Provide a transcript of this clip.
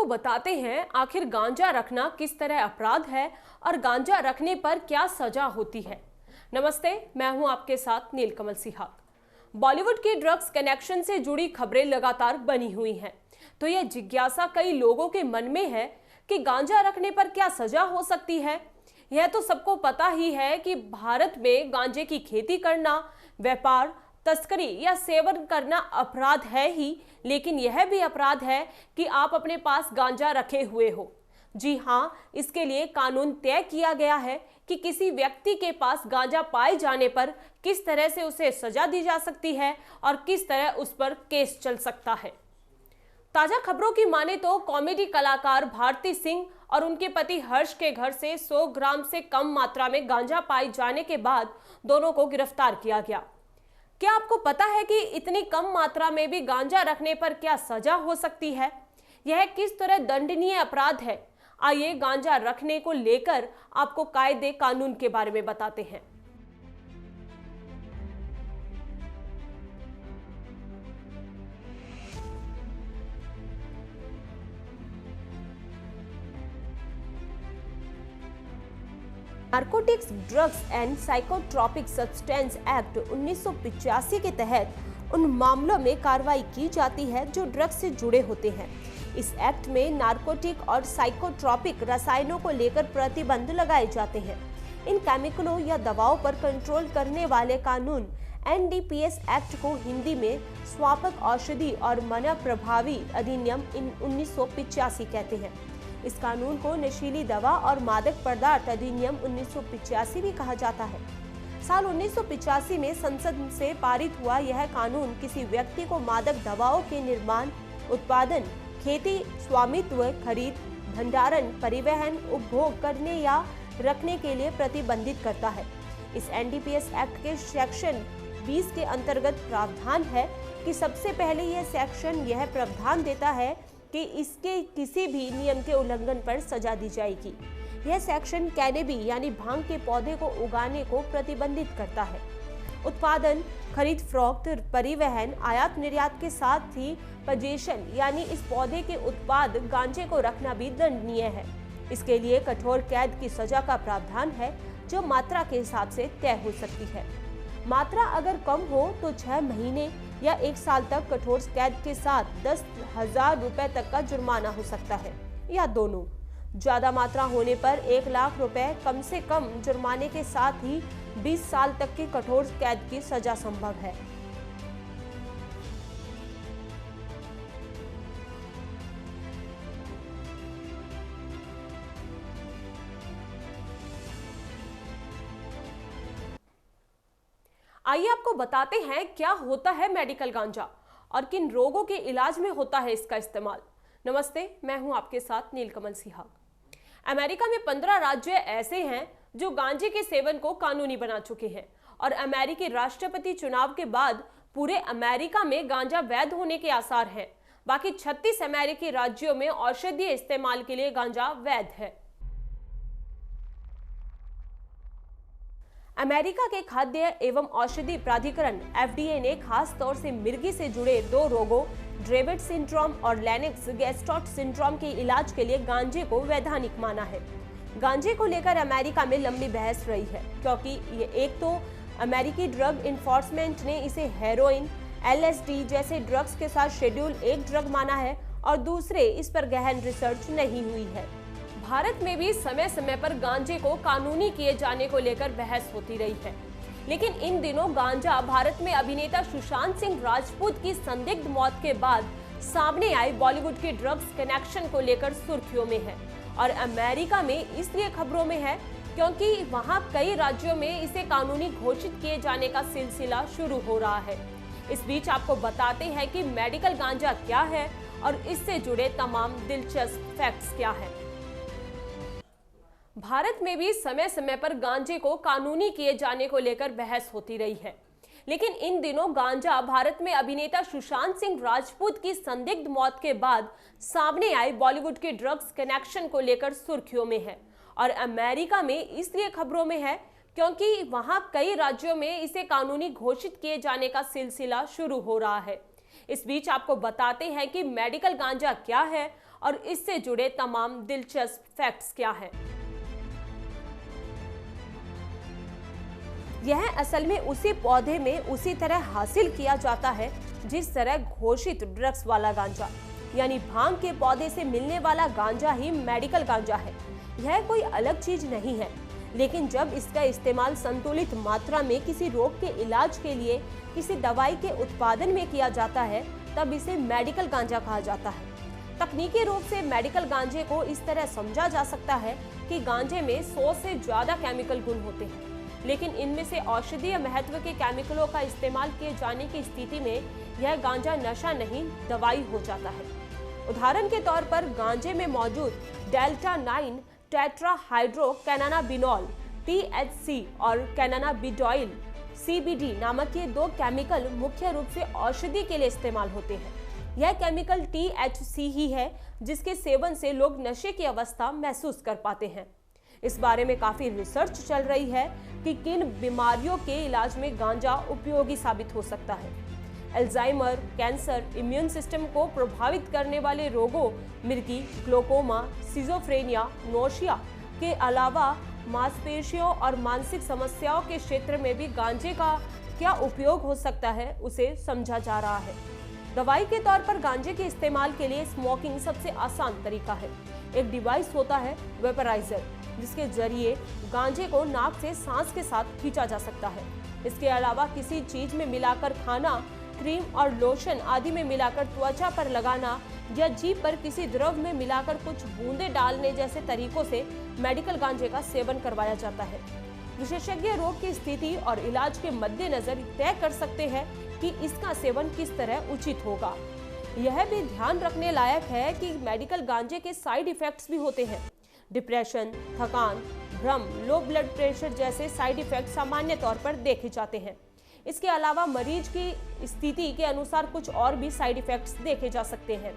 बताते हैं आखिर गांजा रखना किस तरह अपराध है और गांजा रखने पर क्या सजा होती है। नमस्ते, मैं हूं आपके साथ नीलकमल सिहाग। बॉलीवुड के ड्रग्स कनेक्शन से जुड़ी खबरें लगातार बनी हुई हैं, तो यह जिज्ञासा कई लोगों के मन में है कि गांजा रखने पर क्या सजा हो सकती है। यह तो सबको पता ही है कि भारत में गांजे की खेती करना, व्यापार, तस्करी या सेवन करना अपराध है ही, लेकिन यह भी अपराध है कि आप अपने पास गांजा रखे हुए हो। जी हाँ, इसके लिए कानून तय किया गया है कि किसी व्यक्ति के पास गांजा पाए जाने पर किस तरह से उसे सजा दी जा सकती है और किस तरह उस पर केस चल सकता है। ताजा खबरों की माने तो कॉमेडी कलाकार भारती सिंह और उनके पति हर्ष के घर से 100 ग्राम से कम मात्रा में गांजा पाए जाने के बाद दोनों को गिरफ्तार किया गया। क्या आपको पता है कि इतनी कम मात्रा में भी गांजा रखने पर क्या सजा हो सकती है? यह किस तरह दंडनीय अपराध है? आइए गांजा रखने को लेकर आपको कायदे कानून के बारे में बताते हैं। Narcotics, drugs and psychotropic substance act 1985 के तहत उन मामलों में कार्रवाई की जाती है जो ड्रग्स से जुड़े होते हैं। इस एक्ट में नारकोटिक और साइकोट्रॉपिक रसायनों को लेकर प्रतिबंध लगाए जाते हैं। इन केमिकलों या दवाओं पर कंट्रोल करने वाले कानून NDPS एक्ट को हिंदी में स्वापक औषधि और मना प्रभावी अधिनियम 1985 कहते हैं। इस कानून को नशीली दवा और मादक पदार्थ अधिनियम 1985 भी कहा जाता है। साल 1985 में संसद से पारित हुआ यह कानून किसी व्यक्ति को मादक दवाओं के निर्माण, उत्पादन, खेती, स्वामित्व, खरीद, भंडारण, परिवहन, उपभोग करने या रखने के लिए प्रतिबंधित करता है। इस NDPS एक्ट के सेक्शन 20 के अंतर्गत प्रावधान है कि सबसे पहले यह सेक्शन यह प्रावधान देता है कि इसके किसी भी नियम के उल्लंघन पर सजा दी जाएगी। यह सेक्शन कैनेबी यानी भांग के पौधे को उगाने को प्रतिबंधित करता है। उत्पादन, खरीद फरोख्त, परिवहन, आयात निर्यात के साथ ही पोजेशन यानी इस पौधे के उत्पाद गांजे को रखना भी दंडनीय है। इसके लिए कठोर कैद की सजा का प्रावधान है जो मात्रा के हिसाब से तय हो सकती है। मात्रा अगर कम हो तो 6 महीने या 1 साल तक कठोर कैद के साथ 10,000 रुपए तक का जुर्माना हो सकता है, या दोनों। ज्यादा मात्रा होने पर 1 लाख रुपए कम से कम जुर्माने के साथ ही 20 साल तक की कठोर कैद की सजा संभव है। आइए आपको बताते हैं क्या होता है मेडिकल गांजा और किन रोगों के इलाज में होता है इसका इस्तेमाल। नमस्ते, मैं हूं आपके साथ नीलकमल सिहाग। अमेरिका में 15 राज्य ऐसे हैं जो गांजे के सेवन को कानूनी बना चुके हैं और अमेरिकी राष्ट्रपति चुनाव के बाद पूरे अमेरिका में गांजा वैध होने के आसार हैं। बाकी 36 अमेरिकी राज्यों में औषधीय इस्तेमाल के लिए गांजा वैध है। अमेरिका के खाद्य एवं औषधि प्राधिकरण FDA ने खास तौर से मिर्गी से जुड़े 2 रोगों ड्रेविड सिंड्रोम और लेनिक्स गैस्ट्रोट सिंड्रोम के इलाज के लिए गांजे को वैधानिक माना है। गांजे को लेकर अमेरिका में लंबी बहस रही है, क्योंकि ये एक तो अमेरिकी ड्रग इन्फोर्समेंट ने इसे हेरोइन, LSD जैसे ड्रग्स के साथ शेड्यूल 1 ड्रग माना है और दूसरे इस पर गहन रिसर्च नहीं हुई है। भारत में भी समय समय पर गांजे को कानूनी किए जाने को लेकर बहस होती रही है, लेकिन इन दिनों गांजा भारत में अभिनेता सुशांत सिंह राजपूत की संदिग्ध मौत के बाद सामने आए बॉलीवुड के ड्रग्स कनेक्शन को लेकर सुर्खियों में है और अमेरिका में इसलिए खबरों में है क्योंकि वहां कई राज्यों में इसे कानूनी घोषित किए जाने का सिलसिला शुरू हो रहा है। इस बीच आपको बताते हैं कि मेडिकल गांजा क्या है और इससे जुड़े तमाम दिलचस्प फैक्ट्स क्या है। भारत में भी समय समय पर गांजे को कानूनी किए जाने को लेकर बहस होती रही है, लेकिन इन दिनों गांजा भारत में अभिनेता सुशांत सिंह राजपूत की संदिग्ध मौत के बाद सामने आए बॉलीवुड के ड्रग्स कनेक्शन को लेकर सुर्खियों में है और अमेरिका में इसलिए खबरों में है क्योंकि वहां कई राज्यों में इसे कानूनी घोषित किए जाने का सिलसिला शुरू हो रहा है। इस बीच आपको बताते हैं कि मेडिकल गांजा क्या है और इससे जुड़े तमाम दिलचस्प फैक्ट्स क्या हैं। यह असल में उसी पौधे में उसी तरह हासिल किया जाता है जिस तरह घोषित ड्रग्स वाला गांजा, यानी भांग के पौधे से मिलने वाला गांजा ही मेडिकल गांजा है। यह कोई अलग चीज नहीं है, लेकिन जब इसका इस्तेमाल संतुलित मात्रा में किसी रोग के इलाज के लिए किसी दवाई के उत्पादन में किया जाता है, तब इसे मेडिकल गांजा कहा जाता है। तकनीकी रूप से मेडिकल गांजे को इस तरह समझा जा सकता है कि गांजे में 100 से ज्यादा केमिकल गुण होते हैं, लेकिन इनमें से औषधीय महत्व के केमिकलों का इस्तेमाल किए जाने की स्थिति में यह गांजा नशा नहीं, दवाई हो जाता है। उदाहरण के तौर पर गांजे में मौजूद डेल्टा 9 टेट्राहाइड्रो कैनानाबिनॉल THC और कैनानाबिडॉइल CBD नामक ये 2 केमिकल मुख्य रूप से औषधि के लिए इस्तेमाल होते हैं। यह केमिकल THC ही है जिसके सेवन से लोग नशे की अवस्था महसूस कर पाते हैं। इस बारे में काफी रिसर्च चल रही है कि किन बीमारियों के इलाज में गांजा उपयोगी साबित हो सकता है। अल्जाइमर, कैंसर, इम्यून सिस्टम को प्रभावित करने वाले रोगों, मिर्गी, ग्लोकोमा, सिजोफ्रेनिया, नोशिया के अलावा मांसपेशियों और मानसिक समस्याओं के क्षेत्र में भी गांजे का क्या उपयोग हो सकता है, उसे समझा जा रहा है। दवाई के तौर पर गांजे के इस्तेमाल के लिए स्मोकिंग सबसे आसान तरीका है। एक डिवाइस होता है वेपराइजर, जिसके जरिए गांजे को नाक से सांस के साथ खींचा जा सकता है। इसके अलावा किसी चीज में मिलाकर खाना, क्रीम और लोशन आदि में मिलाकर त्वचा पर लगाना या जीभ पर किसी द्रव में मिलाकर कुछ बूंदे डालने जैसे तरीकों से मेडिकल गांजे का सेवन करवाया जाता है। विशेषज्ञ रोग की स्थिति और इलाज के मद्देनजर तय कर सकते हैं कि इसका सेवन किस तरह उचित होगा। यह भी ध्यान रखने लायक है कि मेडिकल गांजे के साइड इफेक्ट्स भी होते हैं। डिप्रेशन, थकान, भ्रम, लो ब्लड प्रेशर जैसे साइड इफेक्ट सामान्य तौर पर देखे जाते हैं। इसके अलावा मरीज की स्थिति के अनुसार कुछ और भी साइड इफेक्ट्स देखे जा सकते हैं।